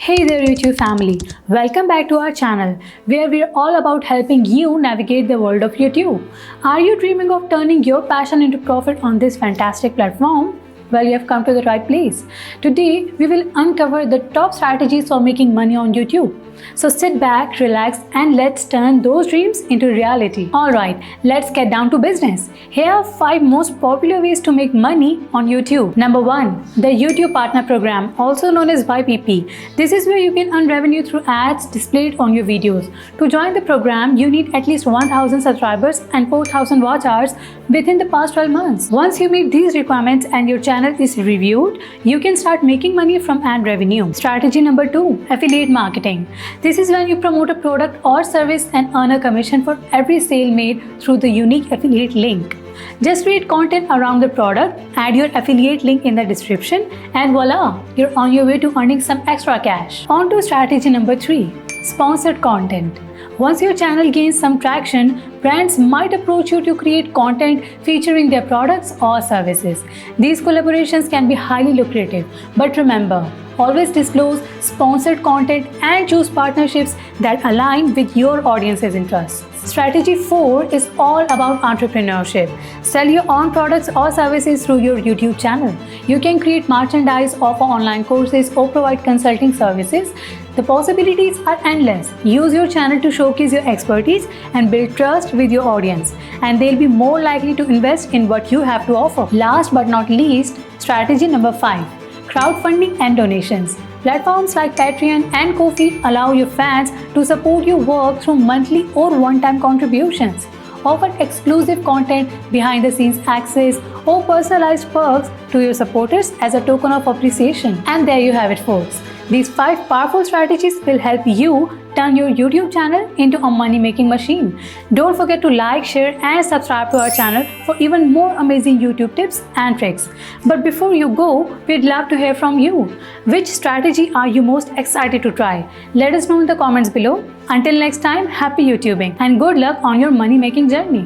Hey there YouTube family, welcome back to our channel where we're all about helping you navigate the world of YouTube. Are you dreaming of turning your passion into profit on this fantastic platform? Well, you have come to the right place. Today, we will uncover the top strategies for making money on YouTube. So sit back, relax, and let's turn those dreams into reality. Alright, let's get down to business. Here are 5 most popular ways to make money on YouTube. Number 1. The YouTube Partner Program, also known as YPP. This is where you can earn revenue through ads displayed on your videos. To join the program, you need at least 1,000 subscribers and 4,000 watch hours within the past 12 months. Once you meet these requirements and your channel is reviewed, you can start making money from ad revenue. Strategy number 2. Affiliate marketing. This is when you promote a product or service and earn a commission for every sale made through the unique affiliate link. Just create content around the product, add your affiliate link in the description, and voila, you're on your way to earning some extra cash. On to strategy number 3. Sponsored content. Once your channel gains some traction, brands might approach you to create content featuring their products or services. These collaborations can be highly lucrative, but remember, always disclose sponsored content and choose partnerships that align with your audience's interests. Strategy 4 is all about entrepreneurship. Sell your own products or services through your YouTube channel. You can create merchandise, offer online courses, or provide consulting services. The possibilities are endless. Use your channel to showcase your expertise and build trust with your audience, and they'll be more likely to invest in what you have to offer. Last but not least, strategy number 5. Crowdfunding and donations. Platforms like Patreon and Ko-fi allow your fans to support your work through monthly or one-time contributions. Offer exclusive content, behind-the-scenes access, or personalized perks to your supporters as a token of appreciation. And there you have it, folks. These 5 powerful strategies will help you turn your YouTube channel into a money-making machine. Don't forget to like, share, and subscribe to our channel for even more amazing YouTube tips and tricks. But before you go, we'd love to hear from you. Which strategy are you most excited to try? Let us know in the comments below. Until next time, happy YouTubing and good luck on your money-making journey.